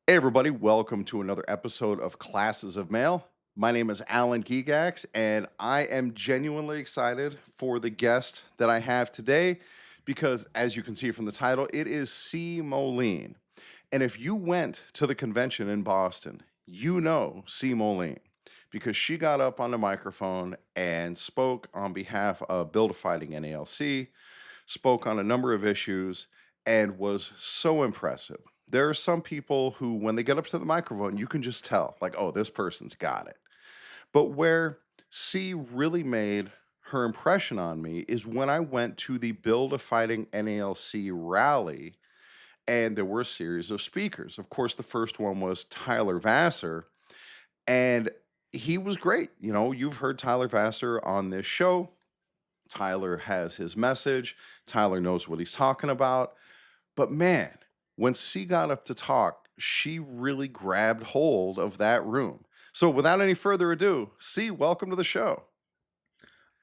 Hey, everybody, welcome to another episode of Classes of Mail. My name is Alan Gigax, and I am genuinely excited for the guest that I have today because, as you can see from the title, it is C. Moline. And if you went to the convention in Boston, you know C. Moline because she got up on the microphone and spoke on behalf of Build a Fighting NALC, spoke on a number of issues, and was so impressive. There are some people who, when they get up to the microphone, you can just tell, like, oh, this person's got it. But where C really made her impression on me is when I went to the Build a Fighting NALC rally, and there were a series of speakers. Of course, the first one was Tyler Vassar, and he was great. You know, you've heard Tyler Vassar on this show. Tyler has his message. Tyler knows what he's talking about. But man, when C got up to talk, she really grabbed hold of that room. So without any further ado, C, welcome to the show.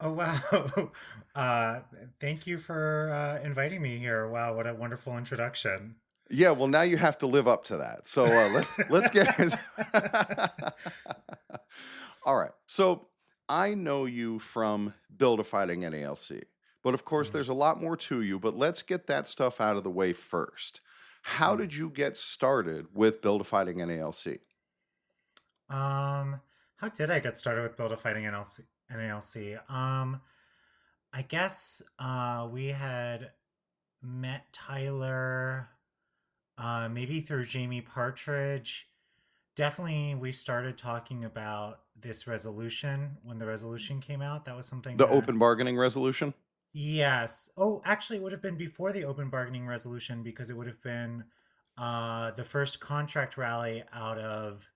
Oh wow. Uh Thank you for inviting me here. Wow, what a wonderful introduction. Yeah, well, now you have to live up to that. So let's get into All right. So I know you from Build a Fighting NALC, but of course Mm. there's a lot more to you. But let's get that stuff out of the way first. How Mm. did you get started with Build a Fighting NALC? Um how did I get started with Build a Fighting NALC? I guess we had met Tyler maybe through Jamie Partridge. Definitely we started talking about this resolution when the resolution came out. That was something The that open bargaining resolution? Yes. Oh, actually, it would have been before the open bargaining resolution because it would have been the first contract rally out of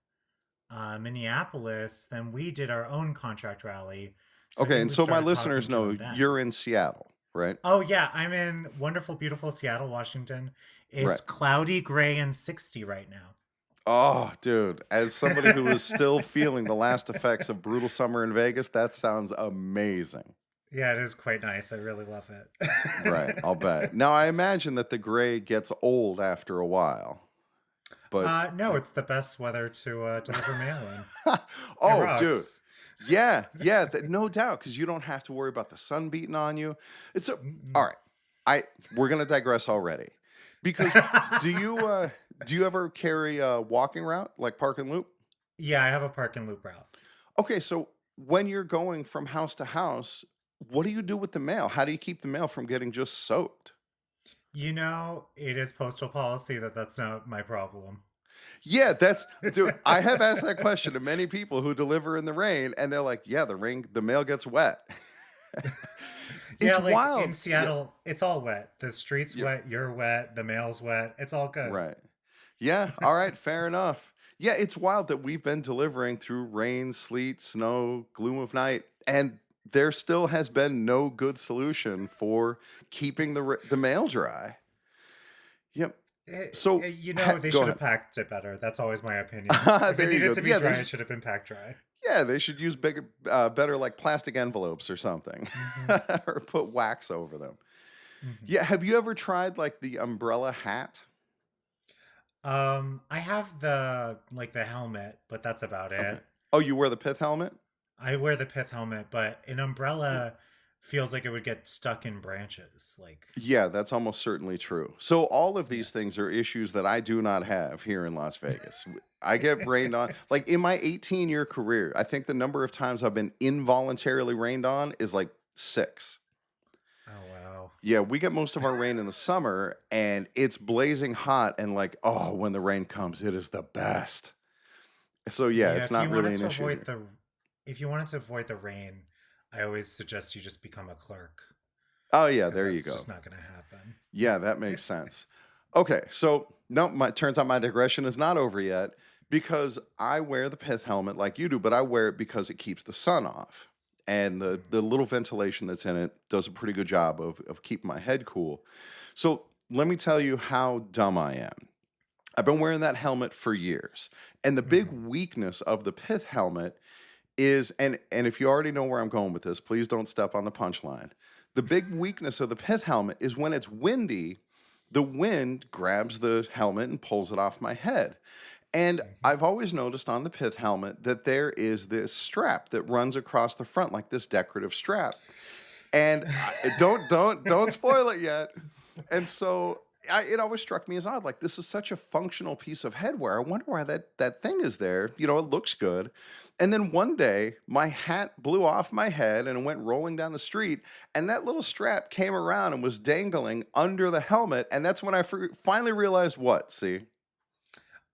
Minneapolis. Then we did our own contract rally. So I Okay, think and we so my started talking listeners to know him then. you're in Seattle, right? Oh, yeah. I'm in wonderful, beautiful Seattle, Washington. It's Right. cloudy, gray, and 60 right now. Oh, dude, as somebody who is still feeling the last effects of brutal summer in Vegas, that sounds amazing. Yeah, it is quite nice. I really love Right, it. I'll bet. Now, I imagine that the gray gets old after a while, but No, it's the best weather to deliver mail in. It oh, dude. rocks. Yeah, no doubt, because you don't have to worry about the sun beating on you. It's a all Mm-mm. right. I We're gonna digress already. Because do you uh do you ever carry a walking route like park and loop? Yeah, I have a park and loop route. Okay, so when you're going from house to house, what do you do with the mail? How do you keep the mail from getting just soaked? You know, it is postal policy that that's not my problem. Yeah, that's dude, I have asked that question to many people who deliver in the rain, and they're like, "Yeah, the mail gets wet." Yeah, It's like in wild. Yeah, Seattle, it's all wet. The street's yeah, wet, you're wet, the mail's wet. It's all good. right. Yeah, all right, fair enough. Yeah, it's wild that we've been delivering through rain, sleet, snow, gloom of night, and there still has been no good solution for keeping the mail dry. Yep. So, You know, they go should have ahead. packed it better. That's always my opinion. If it There you needed go. to be Yeah, dry, it should have been packed dry. they should use bigger, better like plastic envelopes or something, Hmm. or put wax over them. Hmm. Yeah. Have you ever tried like the umbrella hat? I have the helmet, but that's about Okay. it. Oh, you wear the pith helmet? I wear the pith helmet, but an umbrella feels like it would get stuck in branches. Like, Yeah, that's almost certainly true. So all of these things are issues that I do not have here in Las Vegas. I get rained on. Like in my 18-year career, I think the number of times I've been involuntarily rained on is like 6. oh wow. Yeah, we get most of our rain in the summer and it's blazing hot and like, oh, when the rain comes, it is the best. So yeah, Yeah, it's not really an issue here. if you wanted to avoid the rain, I always suggest you just become a clerk Oh yeah, because there you that's go. just not going to happen. Yeah, that makes sense. Okay, so no, my turns out my digression is not over yet because I wear the pith helmet like you do, but I wear it because it keeps the sun off. And the little ventilation that's in it does a pretty good job of keeping my head cool. So let me tell you how dumb I am. I've been wearing that helmet for years. And the big Hmm. weakness of the pith helmet is and if you already know where I'm going with this, please don't step on the punchline. The big weakness of the pith helmet is when it's windy, the wind grabs the helmet and pulls it off my head. And Hmm. I've always noticed on the pith helmet that there is this strap that runs across the front, like this decorative strap. And don't spoil it yet. And so it always struck me as odd. Like, this is such a functional piece of headwear. I wonder why that thing is there. You know, it looks good. And then one day, my hat blew off my head and it went rolling down the street. And that little strap came around and was dangling under the helmet. And that's when I finally realized what. See,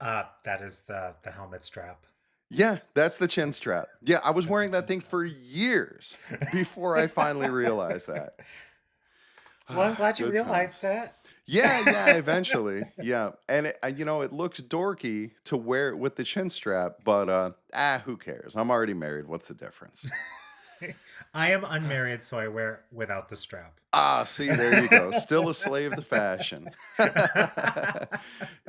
That is the helmet strap. yeah, that's the chin strap. Yeah, I was That's the wearing that chin thing strap. for years before I finally realized that. Well, I'm glad you Good times. realized it. Yeah, eventually. Yeah. And you know, it looks dorky to wear it with the chin strap, but who cares? I'm already married. What's the difference? I am unmarried, so I wear it without the strap. Ah, see, there you go. Still a slave to fashion.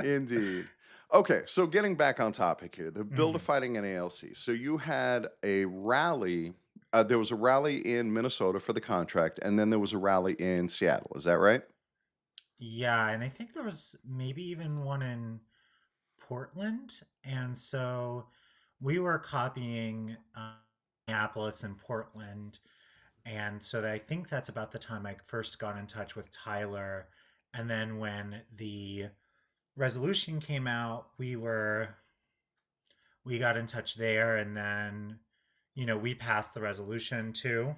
Indeed. Okay, so getting back on topic here, the Build a Mhm. Fighting NALC. So you had a rally. There was a rally in Minnesota for the contract, and then there was a rally in Seattle. Is that right? Yeah, and I think there was maybe even one in Portland. And so we were copying Minneapolis and Portland. And so I think that's about the time I first got in touch with Tyler. And then when the resolution came out, we got in touch there, and then we passed the resolution too.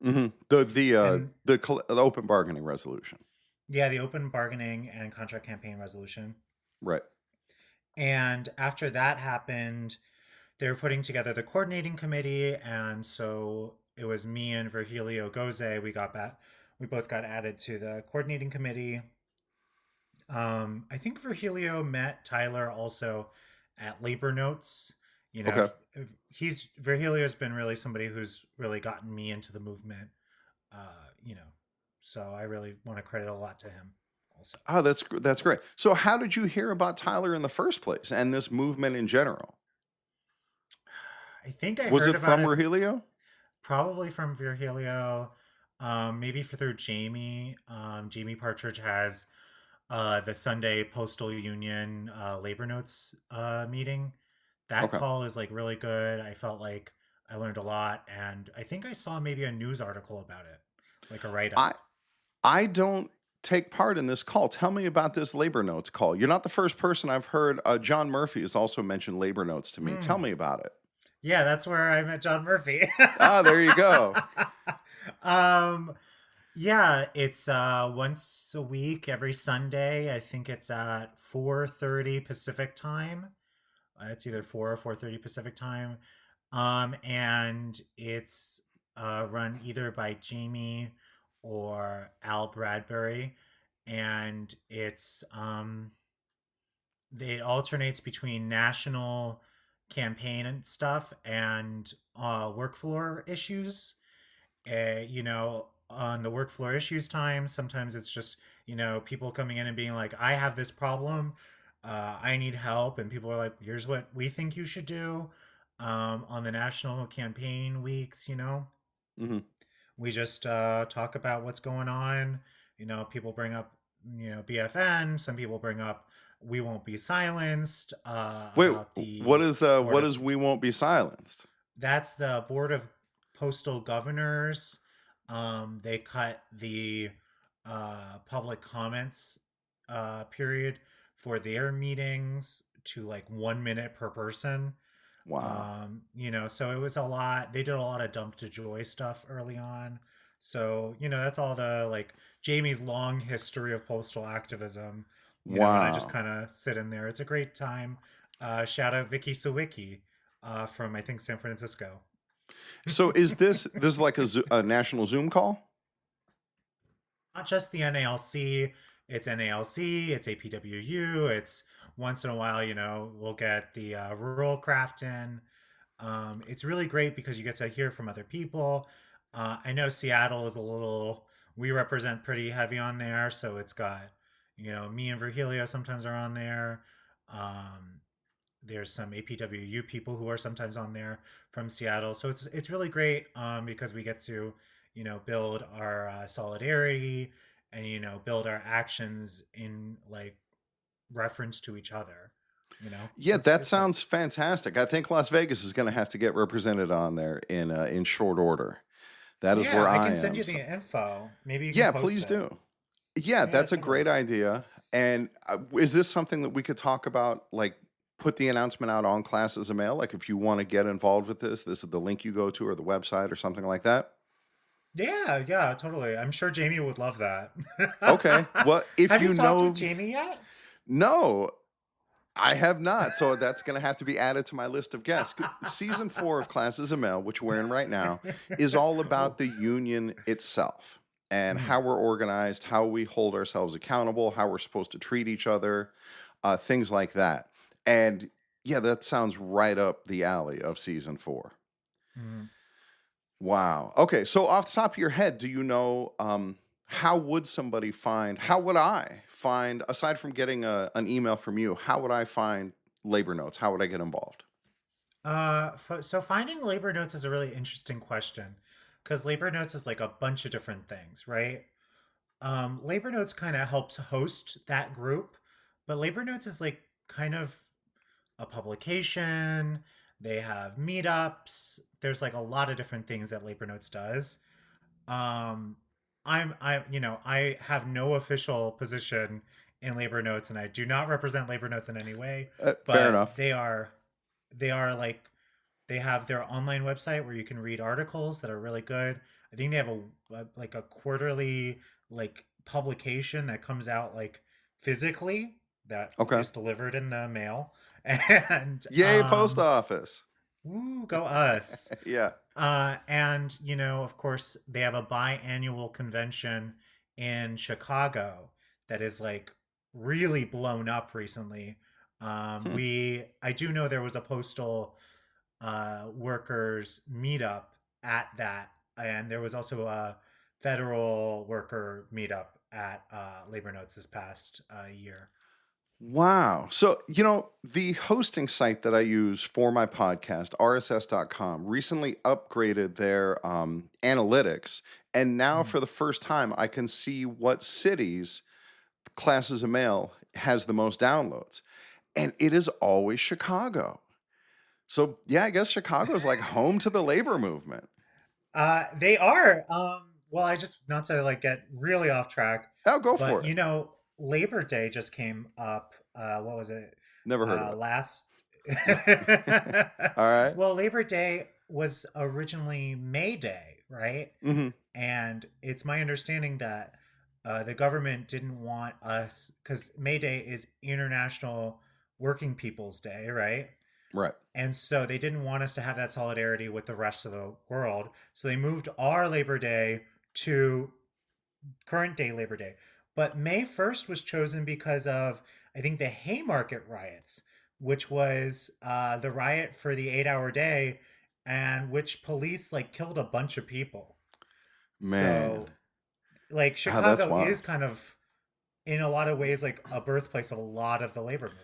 Hmm. And The open bargaining resolution. yeah, the open bargaining and contract campaign resolution. Right. And after that happened, they were putting together the coordinating committee, and so it was me and Virgilio Goze. We both got added to the coordinating committee. I think Virgilio met Tyler also at Labor Notes. You know, Okay. he's Virgilio's been really somebody who's really gotten me into the movement. You know, so I really want to credit a lot to him also. Oh, that's great. So, how did you hear about Tyler in the first place and this movement in general? I think I Was heard it about from it Rogelio? probably from Virgilio, maybe through Jamie. Jamie Partridge has the Sunday Postal Union labor notes meeting. That Okay. call is like really good. I felt like I learned a lot, and I think I saw maybe a news article about it, like a write I up. I don't take part in this call. Tell me about this labor notes call. You're not the first person I've heard. John Murphy has also mentioned labor notes to me. Tell Mm. me about it. Yeah, that's where I met John Murphy. Ah, there you go. um, yeah, it's once a week, every Sunday. I think it's at 4:30 Pacific time. It's either 4 or 4:30 Pacific time. And it's run either by Jamie or Al Bradbury, and it alternates between national campaign and stuff and work floor issues. On the work floor issues time, sometimes it's just, people coming in and being like, I have this problem. I need help. And people are like, here's what we think you should do. On the national campaign weeks, Hmm. we just talk about what's going on. People bring up, BFN. Some people bring up We Won't Be Silenced, Wait, about the board what of is We Won't Be Silenced? that's the Board of Postal Governors. They cut the public comments period for their meetings to like 1 minute per person. Wow. So it was a lot. They did a lot of dump to joy stuff early on. So, that's all the like Jamie's long history of postal activism, and I just Wow. kind of sit in there. It's a great time. Shout out Vicky Sawicki from I think San Francisco. So is this like a national Zoom call? Not just the NALC, it's NALC, it's APWU, it's once in a while, we'll get the rural craft in. It's really great because you get to hear from other people. I know Seattle is we represent pretty heavy on there, so it's got, me and Virgilio sometimes are on there. Um, there's some APWU people who are sometimes on there from Seattle. So it's really great because we get to build our solidarity and build our actions in like reference to each other. Yeah, that It's good. sounds fantastic. I think Las Vegas is going to have to get represented on there in short order. That is Yeah, where I I can send am. you the So, info. Maybe you can yeah, post please it. do. Yeah, Yeah, that's a totally. great idea. And is this something that we could talk about? Like, put the announcement out on Classes of Mail? Like, if you want to get involved with this is the link you go to or the website or something like that? Yeah, yeah, totally. I'm sure Jamie would love that. Okay. Well, if Have you you talked with know, Jamie yet? no, I have not. So that's going to have to be added to my list of guests. Season 4 of Classes of Mail, which we're in right now, is all Ooh. about the union itself and Mm, how we're organized, how we hold ourselves accountable, how we're supposed to treat each other, things like that. And yeah, that sounds right up the alley of season 4. mm. Wow. Okay. So off the top of your head, do you know how would I find, aside from getting an email from you, how would I find labor notes? How would I get involved? So finding labor notes is a really interesting question because labor notes is like a bunch of different things, right? Labor Notes kind of helps host that group, but Labor Notes is like kind of a publication. They have meetups. There's like a lot of different things that Labor Notes does. Um, I have no official position in Labor Notes, and I do not represent Labor Notes in any way. Fair But enough. they are like they have their online website where you can read articles that are really good. I think they have like a quarterly like publication that comes out like physically that Okay. is delivered in the mail. And Yay, post office. ooh, go us. Yeah. And of course, they have a biannual convention in Chicago that is like really blown up recently. Hmm. I do know there was a postal workers meetup at that, and there was also a federal worker meetup at Labor Notes this past year. Wow. So, the hosting site that I use for my podcast, rss.com, recently upgraded their analytics. And now, Mm. for the first time, I can see what cities Classes of Mail has the most downloads. And it is always Chicago. So, yeah, I guess Chicago is like home to the labor movement. They are. Well, I just not to like get really off track, Oh, go for but it. Labor Day just came up. What was it? Never heard of it. Last. All right. Well, Labor Day was originally May Day, right? Hmm. And it's my understanding that the government didn't want us because May Day is International Working People's Day, right? Right. And so they didn't want us to have that solidarity with the rest of the world. So they moved our Labor Day to current day Labor Day. But May 1st was chosen because of, I think, the Haymarket riots, which was the riot for the 8 hour day, and which police like killed a bunch of people. Man. So, like, Oh, that's Chicago wild. is kind of, in a lot of ways, like a birthplace of a lot of the labor movement.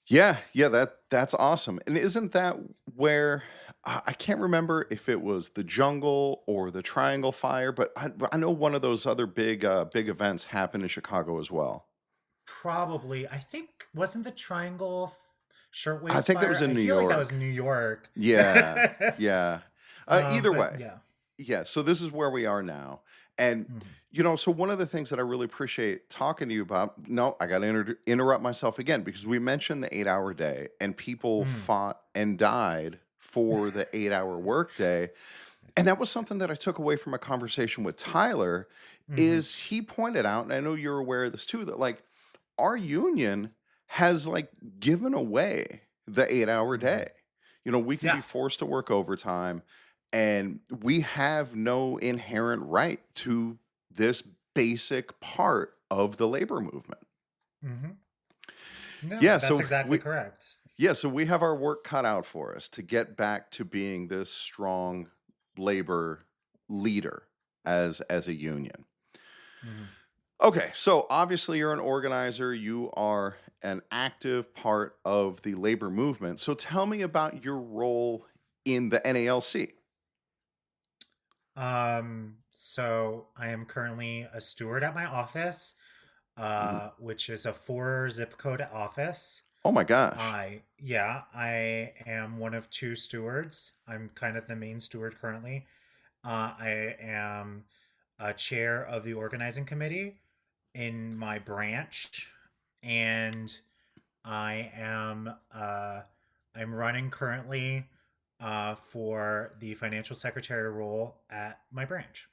Yeah, yeah, that's awesome. And isn't that where I can't remember if it was the jungle or the Triangle Fire, but I know one of those other big events happened in Chicago as well. Probably, I think, wasn't the Triangle I Shirtwaist think that was Fire? in I New feel like that was York. New York. Yeah, yeah. Either But way, yeah. yeah. So this is where we are now, and Mhm. so one of the things that I really appreciate talking to you about. No, I got to interrupt myself again because we mentioned the 8 hour day, and people Mm. fought and died for the 8 hour workday. And that was something that I took away from a conversation with Tyler. Hmm. Is he pointed out, and I know you're aware of this too, that like our union has like given away the 8 hour Hmm. day. We can Yeah. be forced to work overtime, and we have no inherent right to this basic part of the labor movement. Hmm. No, Yeah, that's so exactly we correct. we have our work cut out for us to get back to being this strong labor leader as a union. Hmm. Okay, so obviously you're an organizer, you are an active part of the labor movement. So tell me about your role in the NALC. So I am currently a steward at my office, Mhm. which is a 4 zip code office. Oh my gosh. I am one of two stewards. I'm kind of the main steward currently. I am a chair of the organizing committee in my branch, and I am I'm running currently for the financial secretary role at my branch.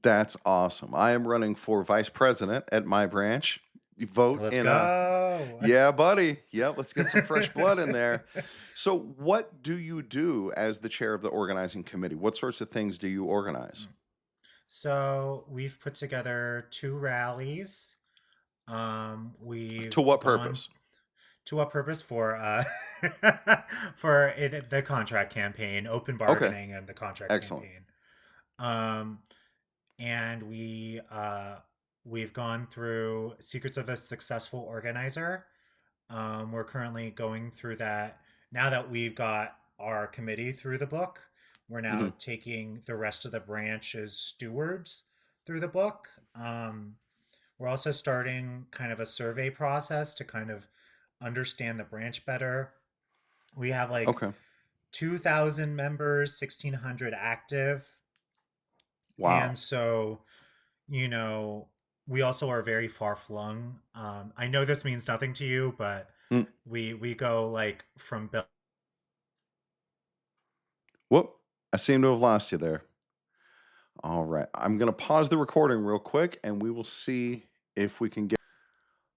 That's awesome. I am running for vice president at my branch. You vote Let's in a go. Yeah, buddy. Yep, let's get some fresh blood in there. So, what do you do as the chair of the organizing committee? What sorts of things do you organize? So we've put together two rallies. To We've what gone purpose? to what purpose for the contract campaign, open Okay, bargaining, and the contract excellent. campaign. Um, and we've gone through Secrets of a Successful Organizer. We're currently going through that now that we've got our committee through the book. We're now Mhm. taking the rest of the branch as stewards through the book. We're also starting kind of a survey process to kind of understand the branch better. We have like Okay. 2,000 members, 1,600 active. Wow. And so, you know, we also are very far flung. I know this means nothing to you, but Mm. we go like from Whoop. I seem to have lost you there. All right. I'm going to pause the recording real quick and we will see if we can get.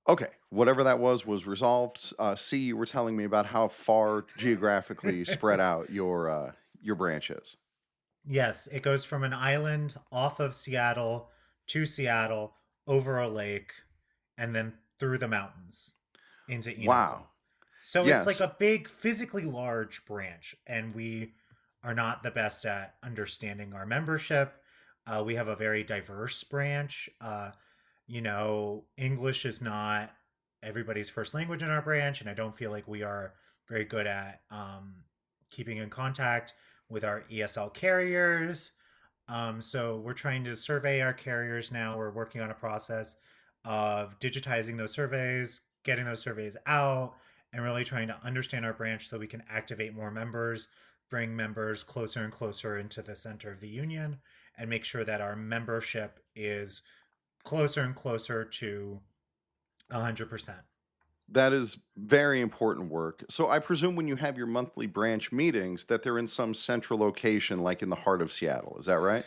Okay. Whatever that was resolved. C, you were telling me about how far geographically spread out your branch is. Yes, it goes from an island off of Seattle to Seattle over a lake and then through the mountains into Wow. Enumclaw. So it's like Yes. a big, physically large branch, and we are not the best at understanding our membership. We have a very diverse branch. English is not everybody's first language in our branch, and I don't feel like we are very good at keeping in contact with our ESL carriers. So we're trying to survey our carriers now. We're working on a process of digitizing those surveys, getting those surveys out, and really trying to understand our branch so we can activate more members, bring members closer and closer into the center of the union, and make sure that our membership is closer and closer to 100%. That is very important work. So I presume when you have your monthly branch meetings that they're in some central location like in the heart of Seattle. Is that right?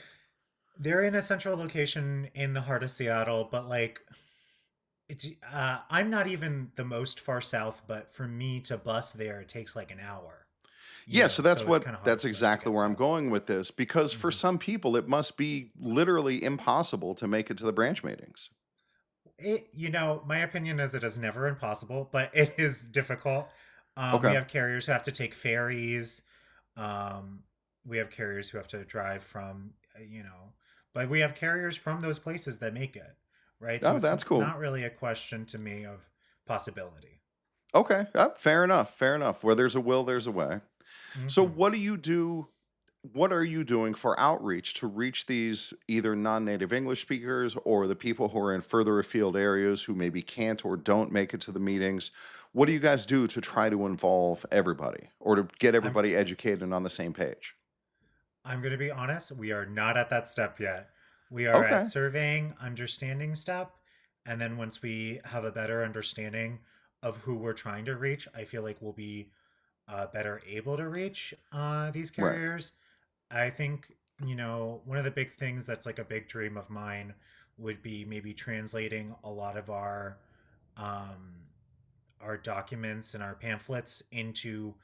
They're in a central location in the heart of Seattle, but I'm not even the most far south, but for me to bus there, it takes like an hour, Yeah, so so it's kind of that's hard for us to exactly get where I'm to. going with this because for Mhm. some people it must be literally impossible to make it to the branch meetings. My opinion is it is never impossible, but it is difficult. We Okay. have carriers who have to take ferries. Um, we have carriers who have to drive from, but we have carriers from those places that make it, right? So Oh, it's that's cool. not really a question to me of possibility. Okay. Fair enough. Fair enough. Where there's a will, there's a way. So Hmm. what do you do? What are you doing for outreach to reach these either non-native English speakers or the people who are in further afield areas who maybe can't or don't make it to the meetings? What do you guys do to try to involve everybody or to get I'm everybody educated and on the same page? I'm going to be honest, we are not at that step yet. We are at Okay. surveying, understanding step, and then once we have a better understanding of who we're trying to reach, I feel like we'll be better able to reach these Right. carriers. I think, one of the big things that's like a big dream of mine would be maybe translating a lot of um, our documents and our pamphlets into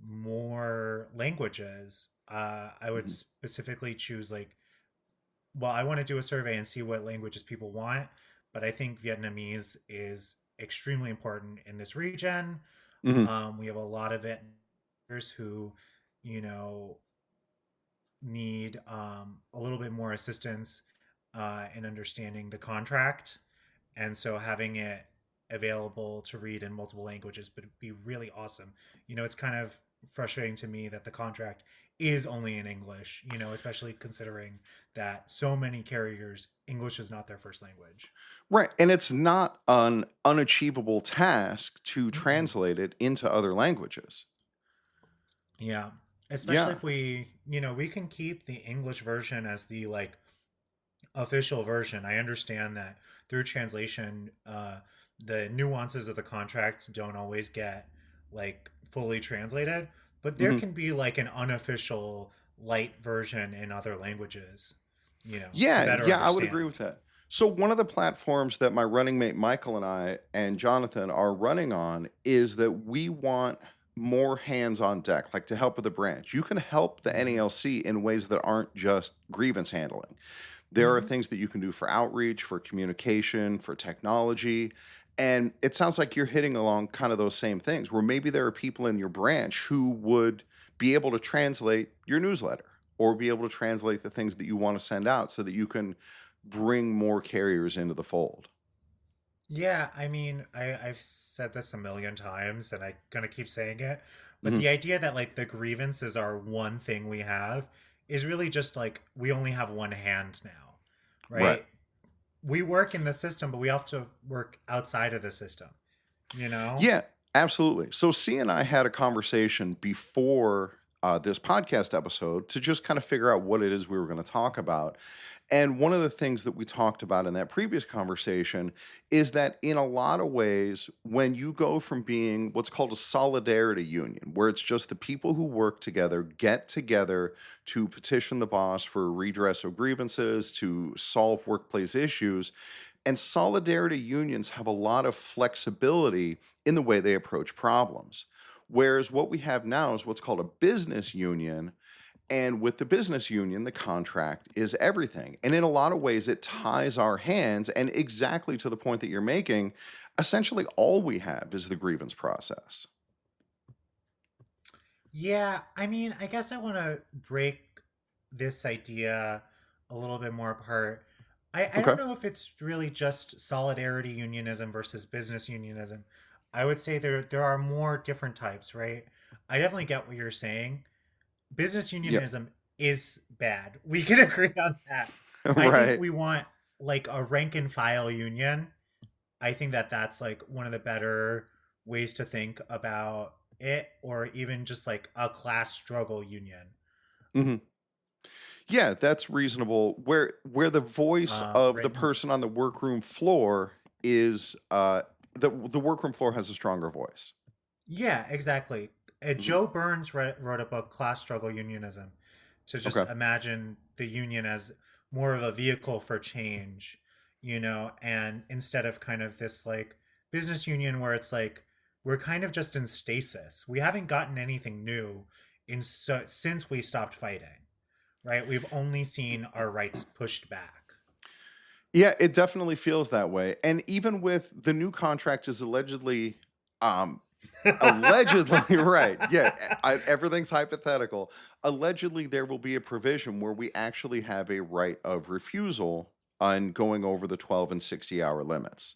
more languages. I would Mhm. specifically choose I want to do a survey and see what languages people want, but I think Vietnamese is extremely important in this region. Mhm. We have a lot of Vietnamese who, you know, need a little bit more assistance in understanding the contract, and so having it available to read in multiple languages would be really awesome. It's kind of frustrating to me that the contract is only in English, especially considering that so many carriers, English is not their first language. Right. And it's not an unachievable task to Mm-mm. translate it into other languages. Yeah. Especially Yeah. if we can keep the English version as the like official version. I understand that through translation, the nuances of the contract don't always get like fully translated, but there Mhm. can be like an unofficial light version in other languages, to Yeah, better yeah, I would agree understand. with that. So one of the platforms that my running mate Michael and I and Jonathan are running on is that we want more hands on deck, like to help with the branch. You can help the Hmm. NALC in ways that aren't just grievance handling. There are Hmm. things that you can do for outreach, for communication, for technology. And it sounds like you're hitting along kind of those same things where maybe there are people in your branch who would be able to translate your newsletter or be able to translate the things that you want to send out so that you can bring more carriers into the fold. Yeah, I mean, I've said this a million times and I'm gonna keep saying it, but Mhm. the idea that like the grievances are one thing we have is really just like we only have one hand now, Right. right? We work in the system, but we have to work outside of the system, you know? Yeah, absolutely. So C and I had a conversation before this podcast episode to just kind of figure out what it is we were going to talk about. And one of the things that we talked about in that previous conversation is that in a lot of ways, when you go from being what's called a solidarity union, where it's just the people who work together get together to petition the boss for redress of grievances, to solve workplace issues, and solidarity unions have a lot of flexibility in the way they approach problems. Whereas what we have now is what's called a business union, and with the business union, the contract is everything. And in a lot of ways, it ties our hands. And exactly to the point that you're making, essentially all we have is the grievance process. Yeah, I mean, I guess I want to break this idea a little bit more apart. I Okay. don't know if it's really just solidarity unionism versus business unionism. I would say there are more different types, right? I definitely get what you're saying. Business Yep. unionism is bad. We can agree on that. I think Right. we want like a rank and file union. I think that that's like one of the better ways to think about it, or even just like a class struggle union. Mhm. Yeah, that's reasonable. Where the voice of the Right. person on the workroom floor is the workroom floor has a stronger voice. Yeah, exactly. Mhm. Joe Burns wrote a book, Class Struggle Unionism, to just Okay. imagine the union as more of a vehicle for change, and instead of kind of this like business union where it's like we're kind of just in stasis. We haven't gotten anything new since we stopped fighting, right? We've only seen our rights pushed back. Yeah, it definitely feels that way. And even with the new contract is um allegedly right. Yeah, everything's hypothetical. Allegedly there will be a provision where we actually have a right of refusal on going over the 12 and 60-hour limits.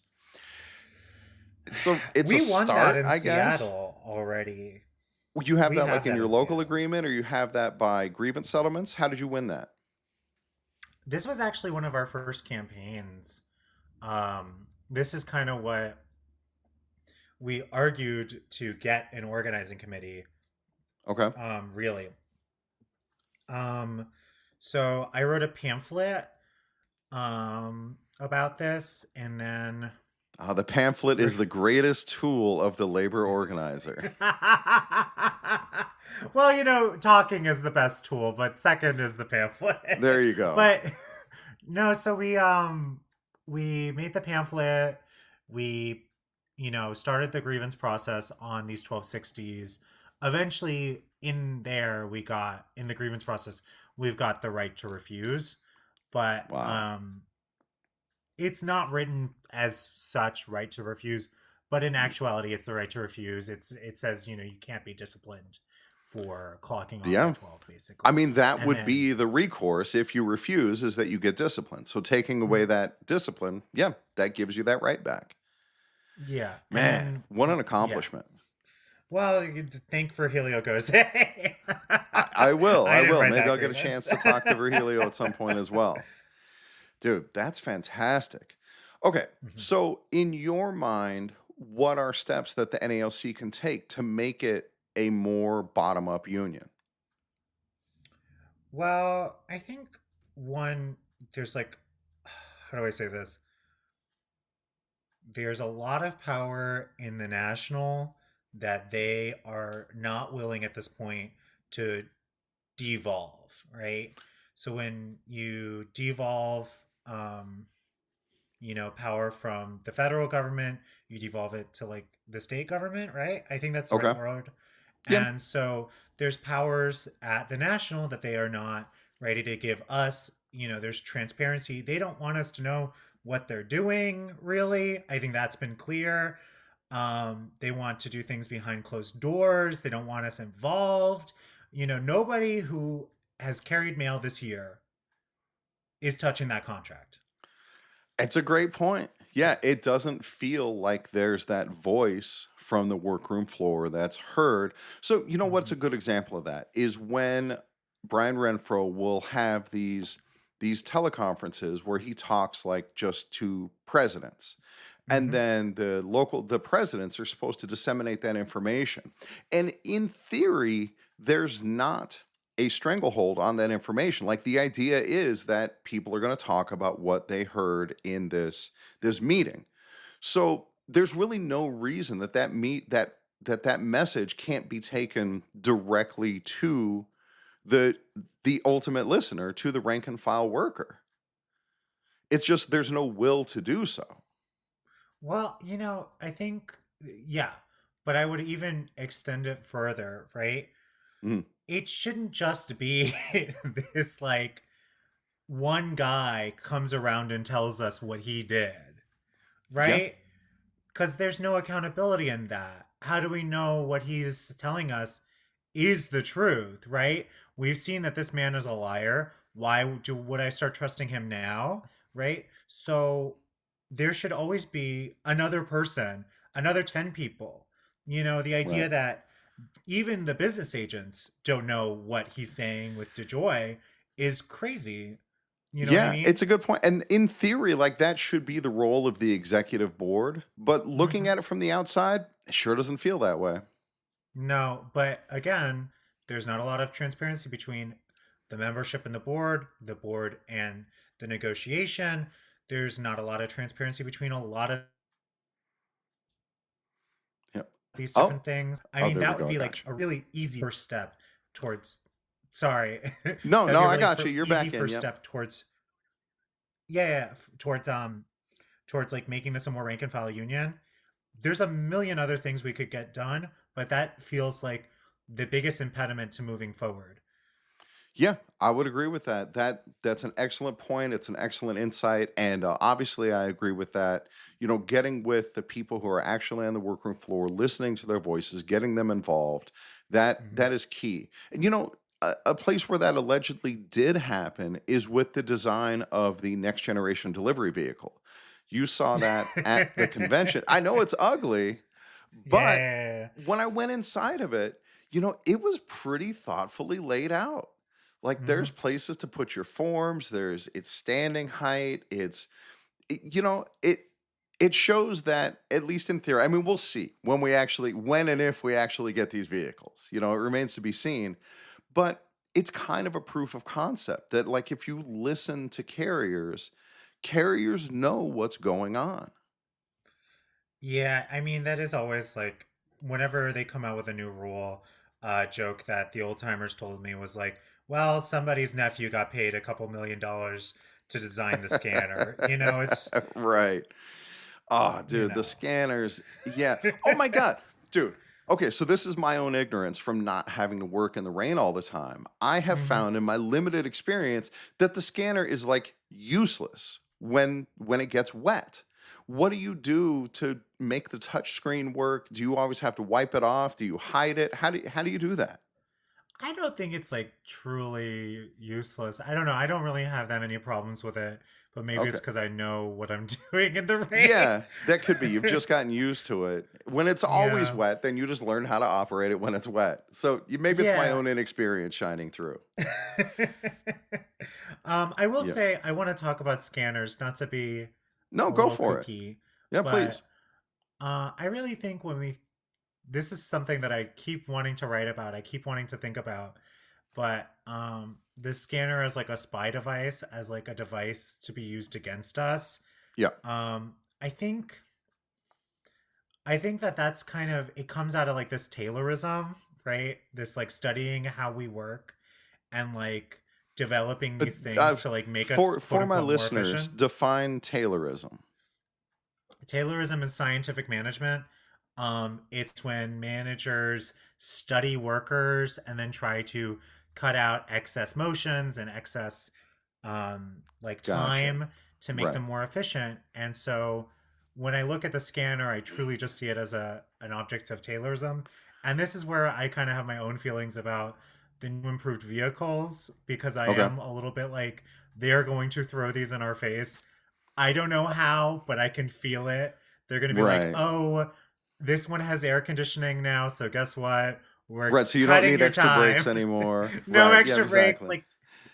So it's a We won that start, in I guess. Seattle already. You have We that have like in that your in local Seattle. agreement or you have that by grievance settlements? How did you win that? This was actually one of our first campaigns. This is kind of what we argued to get an organizing committee. Okay. Really. Um, so I wrote a pamphlet about this, and then The pamphlet we're is the greatest tool of the labor organizer. well, talking is the best tool, but second is the There pamphlet. you go. But no, so we made the pamphlet. We started the grievance process on these 1260s. Eventually in there we got in the grievance process we've got the right to refuse, but Wow. it's not written as such right to refuse, but in actuality it's the right to refuse. It says you can't be disciplined for clocking off Yeah. at 12 I basically. mean, that And would then be the recourse if you refuse, is that you get disciplined. So taking away mhm, that discipline, yeah, that gives you that right back. yeah, and Man, then what an yeah. accomplishment. Well, thank for Helio goes. I I will. I didn't will. write Maybe that I'll get a grievance. chance to talk to Virgilio at some point as well. Dude, that's fantastic. Okay, Mhm. so in your mind, what are steps that the NALC can take to make it a more bottom up union? Well, I think one, there's like, how do I say this? There's a lot of power in the national that they are not willing at this point to devolve, right? So when you devolve, um, power from the federal government, you devolve it to like the state government, right? I think that's the right Okay. word. Yeah. And so there's powers at the national that they are not ready to give us. There's transparency. They don't want us to know what they're doing, really. I think that's been clear. They want to do things behind closed doors. They don't want us involved. Nobody who has carried mail this year is touching that contract. It's a great point. Yeah, it doesn't feel like there's that voice from the workroom floor that's heard. So, you know what's Mm-hmm. a good example of that is when Brian Renfro will have these teleconferences where he talks like just to presidents. And Mm-hmm. then the presidents are supposed to disseminate that information. And in theory, there's not a stranglehold on that information. Like the idea is that people are going to talk about what they heard in this meeting. So there's really no reason that that message can't be taken directly to the the ultimate listener, to the rank and file worker. It's just there's no will to do so. Well, I think, yeah, but I would even extend it further, right? Mhm. It shouldn't just be this like one guy comes around and tells us what he did, Yeah, right? Because there's no accountability in that. How do we know what he's telling us is the truth, right? We've seen that this man is a liar. Why would I start trusting him now, right? So there should always be another person, another 10 people. The idea right. that even the business agents don't know what he's saying with DeJoy is crazy. You know what I Yeah, it's mean? a good point. And in theory, like that should be the role of the executive board. But looking Hmm. at it from the outside, it sure doesn't feel that way. No, but again, there's not a lot of transparency between the membership and the board and the negotiation. There's not a lot of transparency between a lot of Yep. these Oh, different things. I oh, mean, there we that would go. I be got like you. a really easy first step towards, sorry, No, that'd no, be a I really got you. You're easy back in. first Yep. step towards, yeah, yeah, towards like making this a more rank and file union. There's a million other things we could get done, but that feels like the biggest impediment to moving forward. Yeah, I would agree with that. That's an excellent point. It's an excellent insight, and obviously, I agree with that. You know, getting with the people who are actually on the workroom floor, listening to their voices, getting them involved, Hmm. that is key. And you know, a place where that allegedly did happen is with the design of the next generation delivery vehicle. You saw that at the convention. I know it's ugly, but Yeah. when I went inside of it, you know, it was pretty thoughtfully laid out. Like there's Hmm. places to put your forms, there's it's standing height, you know, it shows that at least in theory. I mean, we'll see when we actually when and if we actually get these vehicles. You know, it remains to be seen, but it's kind of a proof of concept that like if you listen to carriers, carriers know what's going on. Yeah, I mean that is always like whenever they come out with a new rule, joke that the old timers told me was like, well, somebody's nephew got paid a couple $1 million to design the scanner. It's Right. Oh, you dude, the know. scanners. Yeah. Oh my God. Dude. Okay, so this is my own ignorance from not having to work in the rain all the time. I have Hmm. found in my limited experience that the scanner is like useless when it gets wet. What do you do to make the touch screen work? Do you always have to wipe it off? Do you hide it? How do you do that? I don't think it's like truly useless. I don't know. I don't really have that many problems with it, but maybe it's Okay. because I know what I'm doing in the rain. Yeah, that could be. You've just gotten used to it. When it's always Yeah. wet, then you just learn how to operate it when it's wet. So maybe it's my Yeah. own inexperience shining through. I will Yeah. say I want to talk about scanners, not to be No, a go little for it. kooky, Yeah, please. but I really think this is something that I keep wanting to write about. I keep wanting to think about, but this scanner as like a spy device, as like a device to be used against us. Yeah. Um, I think I think that that's kind of it comes out of like this Taylorism, right? This like studying how we work and like developing Uh, these things uh, to like make us quote for my unquote more listeners, efficient. define Taylorism. Taylorism is scientific management. It's when managers study workers and then try to cut out excess motions and excess like Gotcha. time to make Right. them more efficient. And so when I look at the scanner, I truly just see it as a an object of Taylorism. And this is where I kind of have my own feelings about the new improved vehicles because I Okay. am a little bit like they're going to throw these in our face. I don't know how, but I can feel it. They're going to be like, Right. "Oh, this one has air conditioning now, so guess what? We're Right. So you don't cutting need your extra brakes time. anymore. No Right. Yeah, extra breaks." exactly. Like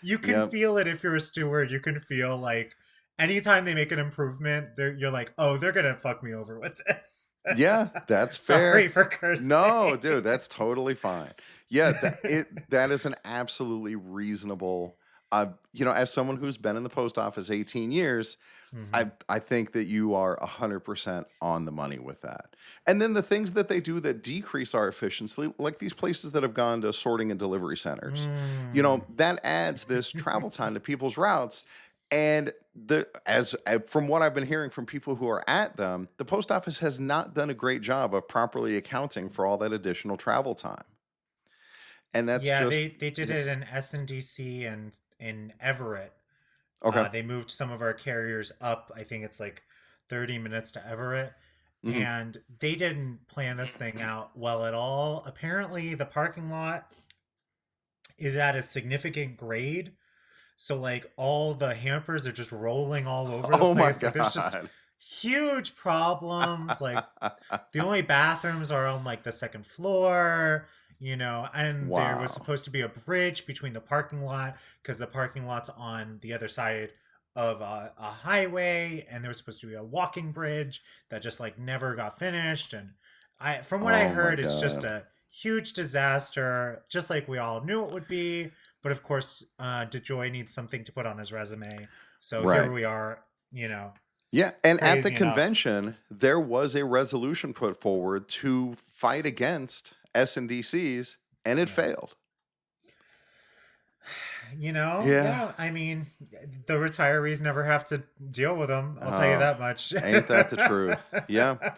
you can Yep. feel it if you're a steward. You can feel like anytime they make an improvement, you're like, "Oh, they're going to fuck me over with this." Yeah, that's Sorry fair. for No, cursing. dude, that's totally fine. Yeah, that is an absolutely reasonable as someone who's been in the post office 18 years, Hmm. I think that you are 100% on the money with that. And then the things that they do that decrease our efficiency, like these places that have gone to sorting and delivery centers, Mm. that adds this travel time to people's routes. And from what I've been hearing from people who are at them, the post office has not done a great job of properly accounting for all that additional travel time. And that's Yeah, just they did yeah. it in SNDC and in Everett. Okay. They moved some of our carriers up. I think it's like 30 minutes to Everett. Hmm. And they didn't plan this thing out well at all. Apparently, the parking lot is at a significant grade. So, like, all the hampers are just rolling all over the Oh my place. Like, there's just God. huge problems. Like, the only bathrooms are on like the second floor, and there was Wow. supposed to be a bridge between the parking lot because the parking lot's on the other side of a highway, and there was supposed to be a walking bridge that just like never got finished. And from what I Oh my heard, it's just God. a huge disaster, just like we all knew it would be. But of course, DeJoy needs something to put on his resume, so here Right. we are. You know, Yeah, and at the crazy enough. convention, there was a resolution put forward to fight against SNDCs, and it Yeah. failed. Yeah. Yeah, I mean, the retirees never have to deal with them. I'll tell you Uh, that much. ain't that the truth? Yeah.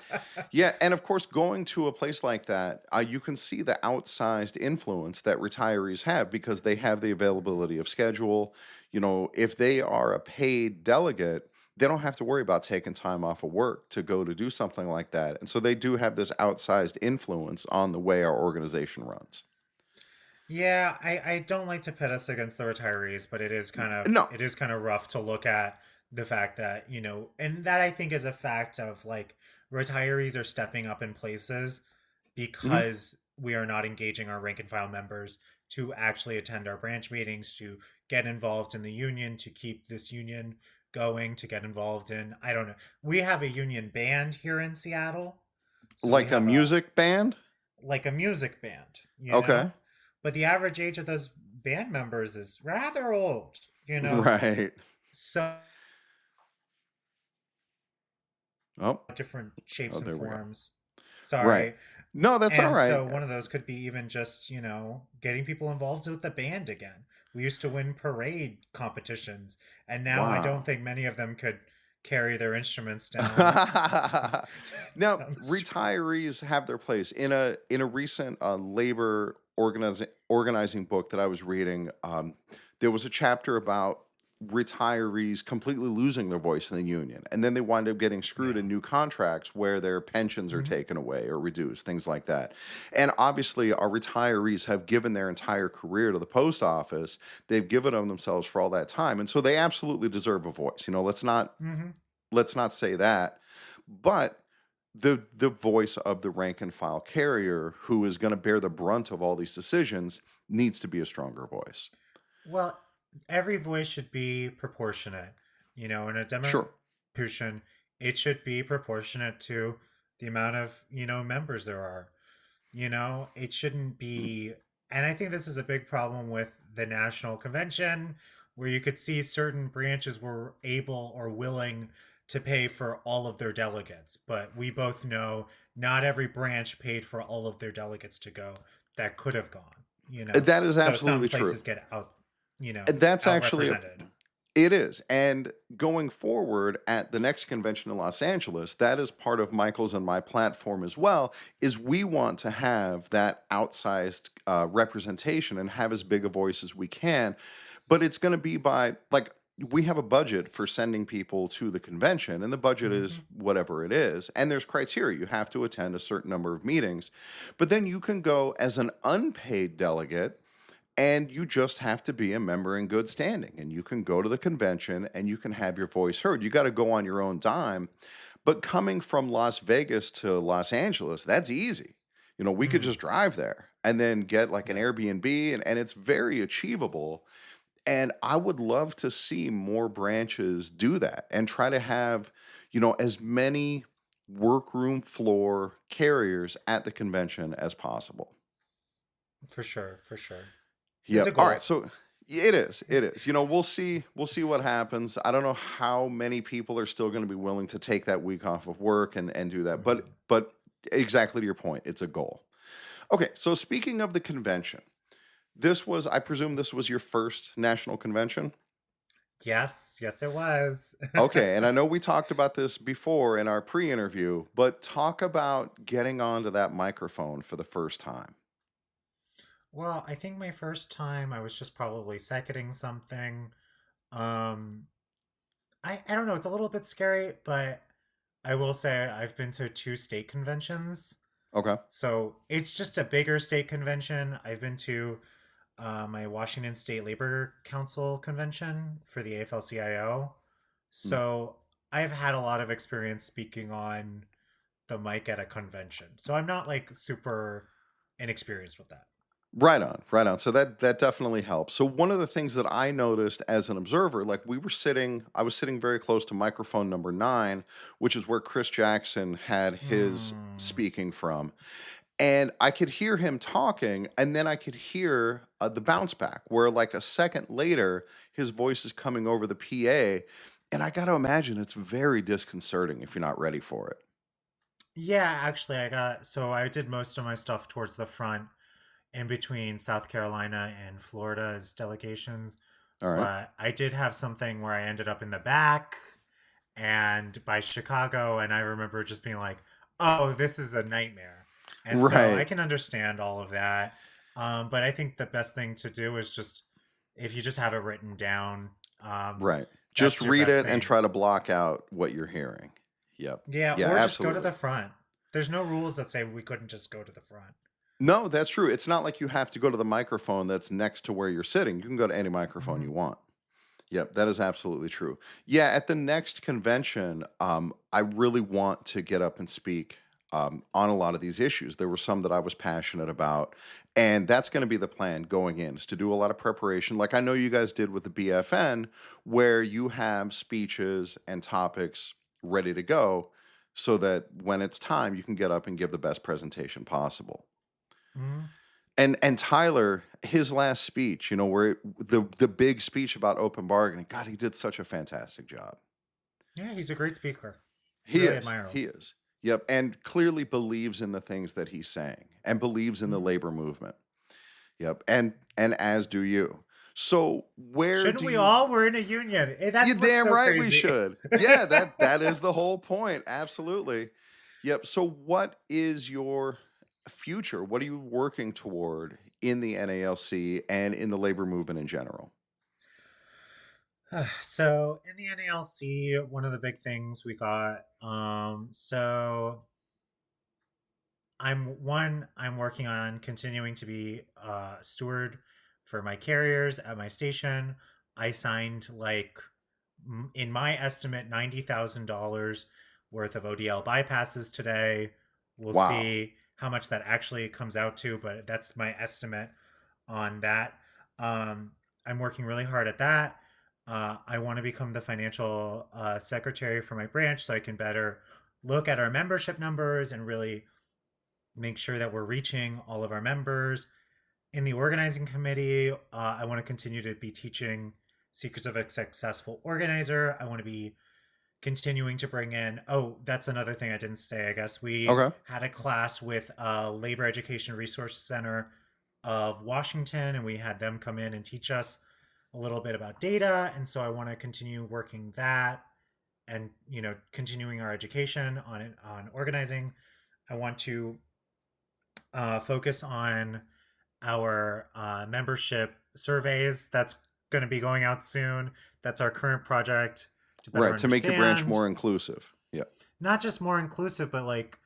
Yeah, and of course, going to a place like that, you can see the outsized influence that retirees have because they have the availability of schedule. If they are a paid delegate, they don't have to worry about taking time off of work to go to do something like that. And so they do have this outsized influence on the way our organization runs. Yeah, I don't like to pit us against the retirees, but No. it is kind of rough to look at the fact that, and that I think is a fact of like retirees are stepping up in places Mhm. because we are not engaging our rank and file members to actually attend our branch meetings, to get involved in the union, to keep this union going, to get involved in, I don't know. We have a union band here in Seattle. So we Like a have a music band? like a music band, Okay. But the average age of those band members is rather old. Right. So Oh, different oh, shapes and there we go. forms. Right. Sorry. No, that's all And right. so one of those could be even just, getting people involved with the band again. We used to win parade competitions, and now I don't Wow. think many of them could carry their instruments down Now, down the street. retirees have their place in a recent labor organizing book that I was reading. There was a chapter about retirees completely losing their voice in the union. And then they wind up getting screwed in Yeah. new contracts where their pensions are Hmm. taken away or reduced, things like that. And obviously, our retirees have given their entire career to the post office. They've given of themselves for all that time. And so they absolutely deserve a voice. Hmm. Let's not say that. But the voice of the rank and file carrier who is going to bear the brunt of all these decisions needs to be a stronger voice. Well, every voice should be proportionate. In a Sure. democracy, it should be proportionate to the amount of, members there are. It shouldn't be, and I think this is a big problem with the national convention, where you could see certain branches were able or willing to pay for all of their delegates, but we both know not every branch paid for all of their delegates to go that could have gone. That is So some absolutely true. places get That's actually outrepresented. it is. And going forward at the next convention in Los Angeles, that is part of Michael's and my platform as well, is we want to have that outsized representation and have as big a voice as we can. But it's going to be by, like, we have a budget for sending people to the convention, and the budget is Hmm. whatever it is. And there's criteria. You have to attend a certain number of meetings. But then you can go as an unpaid delegate and you just have to be a member in good standing, and you can go to the convention and you can have your voice heard. You got to go on your own dime. But coming from Las Vegas to Los Angeles, that's easy. We could Hmm. just drive there and then get like an Yeah. Airbnb, and it's very achievable. And I would love to see more branches do that and try to have, as many workroom floor carriers at the convention as possible. For sure, for sure. It's a Yep. All right. goal. So it is. It is. We'll see. We'll see what happens. I don't know how many people are still going to be willing to take that week off of work and do that. But Mhm. but exactly to your point, it's a goal. Okay. So speaking of the convention, I presume this was your first national convention. Yes, yes, it was. Okay, and I know we talked about this before in our pre-interview, but talk about getting onto that microphone for the first time. Well, I think my first time I was just probably seconding something. Um, I don't know, it's a little bit scary, but I will say I've been to two state conventions. Okay. So it's just a bigger state convention. I've been to my Washington State Labor Council convention for the AFL-CIO. Mm. So I've had a lot of experience speaking on the mic at a convention. So I'm not like super inexperienced with that. Right on, right on. So that definitely helps. So one of the things that I noticed as an observer, like I was sitting very close to microphone number 9, which is where Chris Jackson had his Hmm. speaking from. And I could hear him talking, and then I could hear the bounce back, where like a second later, his voice is coming over the PA. And I got to imagine it's very disconcerting if you're not ready for it. Yeah, actually, I did most of my stuff towards the front in between South Carolina and Florida as delegations. All right. But I did have something where I ended up in the back and by Chicago. And I remember just being like, oh, this is a nightmare. And so I Right, can understand all of that. But I think the best thing to do is just, if you just have it written down, um, right. Just that's your read best it and thing. try to block out what you're hearing. Yep. Yeah, Yeah, or just go to absolutely. the front. There's no rules that say we couldn't just go to the front. No, that's true. It's not like you have to go to the microphone that's next to where you're sitting. You can go to any microphone Hmm. you want. Yep, that is absolutely true. Yeah, at the next convention, I really want to get up and speak on a lot of these issues. There were some that I was passionate about, and that's going to be the plan going in, is to do a lot of preparation, like I know you guys did with the BFN, where you have speeches and topics ready to go, so that when it's time, you can get up and give the best presentation possible. Hmm. And Tyler, his last speech, where the big speech about open bargaining, God, he did such a fantastic job. Yeah, he's a great speaker. He Really is. admire him. He is. Yep, and clearly believes in the things that he's saying and believes in the Hmm. labor movement. Yep, and as do you. So where Shouldn't do we you all? We're in a union. You That's what's damn so right we crazy. should. Yeah, that is the whole point. Absolutely. Yep. So what is your future? What are you working toward in the NALC and in the labor movement in general? So in the NALC, one of the big things we got, so I'm working on continuing to be a steward for my carriers at my station. I signed like in my estimate $90,000 worth of ODL bypasses today. We'll Wow. see how much that actually comes out to, but that's my estimate on that. Um, I'm working really hard at that. I want to become the financial secretary for my branch so I can better look at our membership numbers and really make sure that we're reaching all of our members. In the organizing committee, I want to continue to be teaching Secrets of a Successful Organizer. I want to be continuing to bring in, oh, that's another thing I didn't say, I guess. We Okay. had a class with Labor Education Resource Center of Washington, and we had them come in and teach us a little bit about data. And so I want to continue working that and, continuing our education on organizing. I want to focus on our membership surveys. That's going to be going out soon. That's our current project to better Right. To make your branch understand, more inclusive. Yeah. not just more inclusive, but like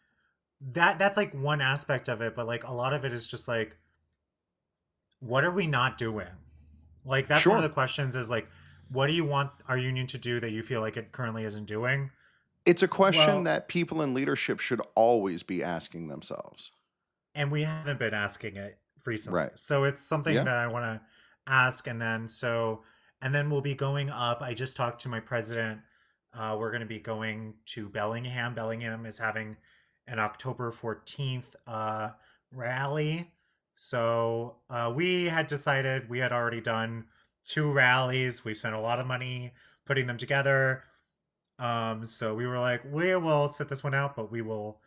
that's like one aspect of it, but like a lot of it is just like, what are we not doing? Like that's one of Sure. the questions is like, what do you want our union to do that you feel like it currently isn't doing? It's a question Well, that people in leadership should always be asking themselves. and we haven't been asking it recently. Right. So it's something Yeah. that I want to ask. And then we'll be going up. I just talked to my president. We're going to be going to Bellingham. Bellingham is having an October 14th rally. So we had decided we had already done two rallies. We spent a lot of money putting them together. So we were like, we will sit this one out, but we will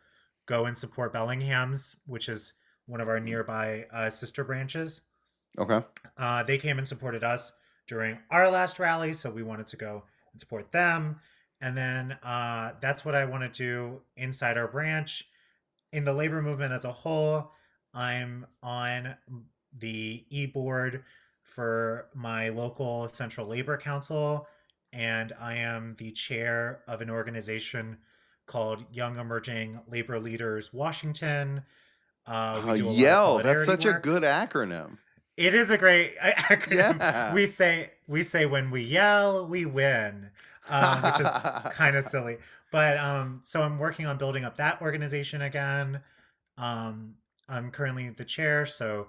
go and support Bellingham's, which is one of our nearby sister branches. Okay. They came and supported us during our last rally, so we wanted to go and support them. And then that's what I want to do inside our branch. In the labor movement as a whole, I'm on the e board for my local Central Labor Council, and I am the chair of an organization called Young Emerging Labor Leaders Washington. We do a lot of Yell. That's solidarity such a work. good acronym. It is a great acronym. Yeah. We say when we yell, we win, which is kind of silly. But so I'm working on building up that organization again. Um, I'm currently the chair, so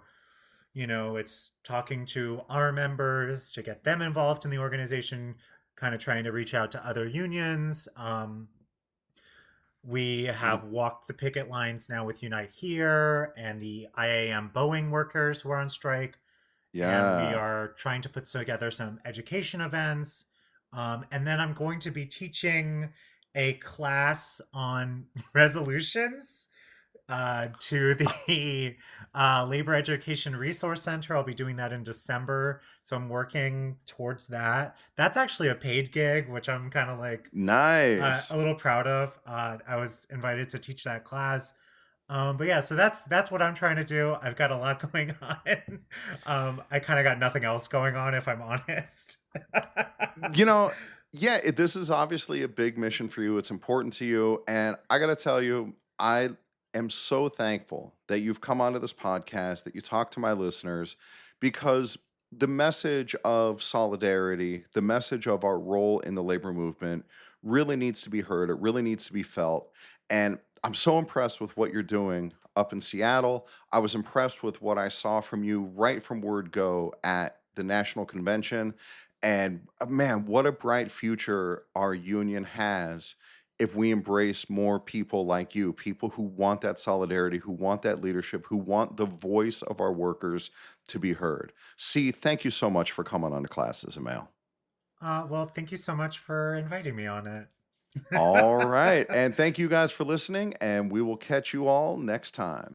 it's talking to our members to get them involved in the organization, kind of trying to reach out to other unions. We have walked the picket lines now with Unite Here and the IAM Boeing workers who are on strike, and we Yeah. are trying to put together some education events. And then I'm going to be teaching a class on resolutions to the Labor Education Resource Center. I'll be doing that in December. So I'm working towards that. That's actually a paid gig, which I'm kind of like Nice. a little proud of. I was invited to teach that class. But yeah, so that's what I'm trying to do. I've got a lot going on. I kind of got nothing else going on, if I'm honest. You know, yeah, this is obviously a big mission for you. It's important to you. And I got to tell you, I am so thankful that you've come onto this podcast, that you talk to my listeners, because the message of solidarity, the message of our role in the labor movement really needs to be heard. It really needs to be felt. And I'm so impressed with what you're doing up in Seattle. I was impressed with what I saw from you right from word go at the national convention. And man, what a bright future our union has if we embrace more people like you, people who want that solidarity, who want that leadership, who want the voice of our workers to be heard. See, thank you so much for coming on to Class as a Male. Well, thank you so much for inviting me on it. All right. And thank you guys for listening, and we will catch you all next time.